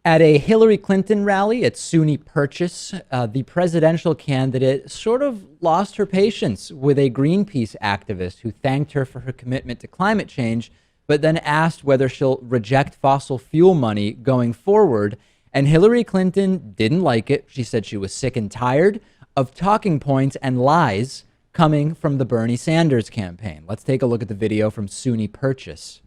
At a Hillary Clinton rally at SUNY Purchase, the presidential candidate sort of lost her patience with a Greenpeace activist who thanked her for her commitment to climate change, but then asked whether she'll reject fossil fuel money going forward. And Hillary Clinton didn't like it. She said she was sick and tired of talking points and lies coming from the Bernie Sanders campaign. Let's take a look at the video from SUNY Purchase.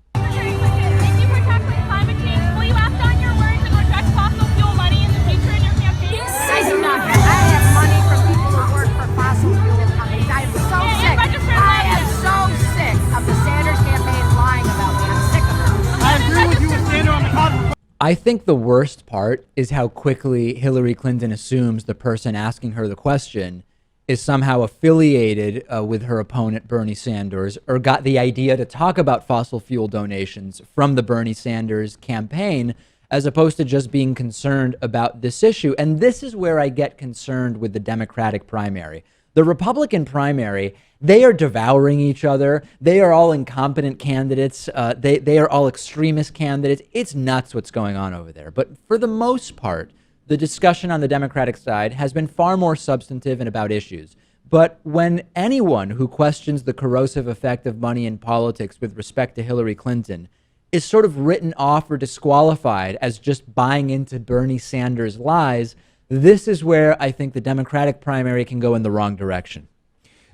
I think the worst part is how quickly Hillary Clinton assumes the person asking her the question is somehow affiliated with her opponent, Bernie Sanders, or got the idea to talk about fossil fuel donations from the Bernie Sanders campaign, as opposed to just being concerned about this issue. And this is where I get concerned with the Democratic primary. The Republican primary, they are devouring each other. They are all incompetent candidates. They are all extremist candidates. It's nuts what's going on over there. But for the most part, the discussion on the Democratic side has been far more substantive and about issues. But when anyone who questions the corrosive effect of money in politics with respect to Hillary Clinton is sort of written off or disqualified as just buying into Bernie Sanders' lies, this is where I think the Democratic primary can go in the wrong direction.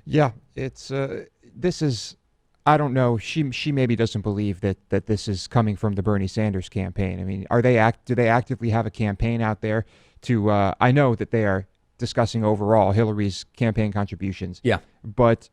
Yeah, it's this is, I don't know. She maybe doesn't believe that this is coming from the Bernie Sanders campaign. I mean, do they actively have a campaign out there to? I know that they are discussing overall Hillary's campaign contributions. Yeah, but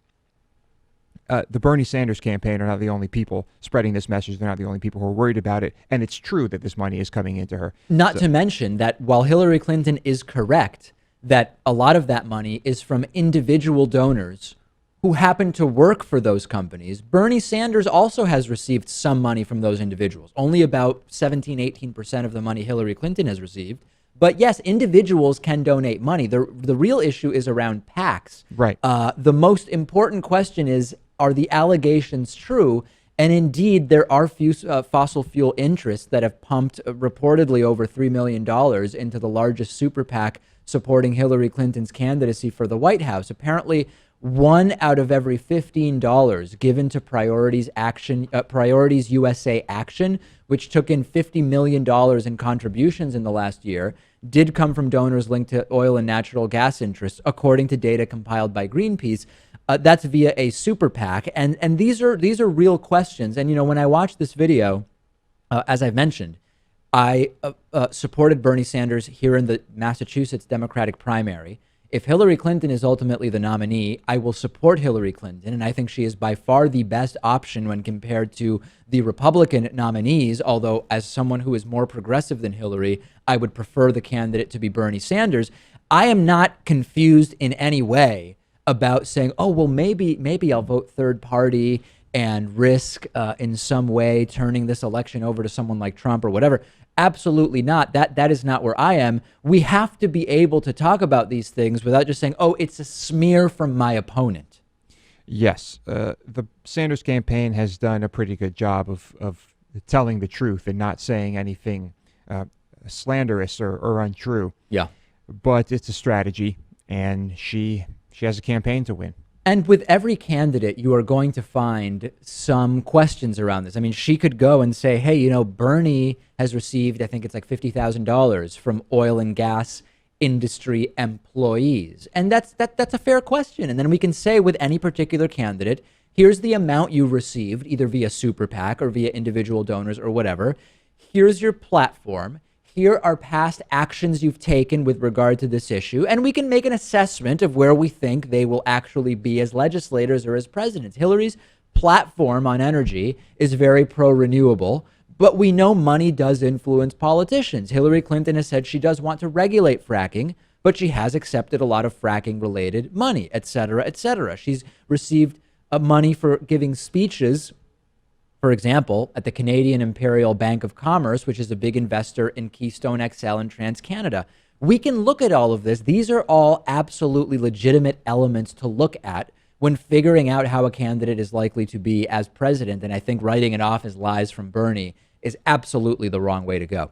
the Bernie Sanders campaign are not the only people spreading this message. They're not the only people who are worried about it. And it's true that this money is coming into her. Not to mention that while Hillary Clinton is correct that a lot of that money is from individual donors who happen to work for those companies, Bernie Sanders also has received some money from those individuals. Only about 17, 18% of the money Hillary Clinton has received. But yes, individuals can donate money. The real issue is around PACs. Right. The most important question is, are the allegations true? And indeed, there are few fossil fuel interests that have pumped reportedly over $3 million into the largest super PAC supporting Hillary Clinton's candidacy for the White House. Apparently, 1 out of every $15 given to Priorities USA Action, which took in $50 million in contributions in the last year, did come from donors linked to oil and natural gas interests, according to data compiled by Greenpeace. That's via a super PAC. And these are real questions. And, you know, when I watched this video, as I've mentioned, I supported Bernie Sanders here in the Massachusetts Democratic primary. If Hillary Clinton is ultimately the nominee, I will support Hillary Clinton. And I think she is by far the best option when compared to the Republican nominees. Although as someone who is more progressive than Hillary, I would prefer the candidate to be Bernie Sanders. I am not confused in any way about saying, oh, well, maybe I'll vote third party and risk in some way turning this election over to someone like Trump or whatever. Absolutely not. That is not where I am. We have to be able to talk about these things without just saying, oh, it's a smear from my opponent. Yes. The Sanders campaign has done a pretty good job of telling the truth and not saying anything slanderous or untrue. Yeah. But it's a strategy, and she has a campaign to win. And with every candidate, you are going to find some questions around this. I mean, she could go and say, hey, you know, Bernie has received, I think it's like $50,000 from oil and gas industry employees. And that's a fair question. And then we can say with any particular candidate, here's the amount you received, either via super PAC or via individual donors or whatever. Here's your platform. Here are past actions you've taken with regard to this issue, and we can make an assessment of where we think they will actually be as legislators or as presidents. Hillary's platform on energy is very pro-renewable, but we know money does influence politicians. Hillary Clinton has said she does want to regulate fracking, but she has accepted a lot of fracking-related money, et cetera, et cetera. She's received money for giving speeches, for example, at the Canadian Imperial Bank of Commerce, which is a big investor in Keystone XL and TransCanada. We can look at all of this. These are all absolutely legitimate elements to look at when figuring out how a candidate is likely to be as president. And I think writing it off as lies from Bernie is absolutely the wrong way to go.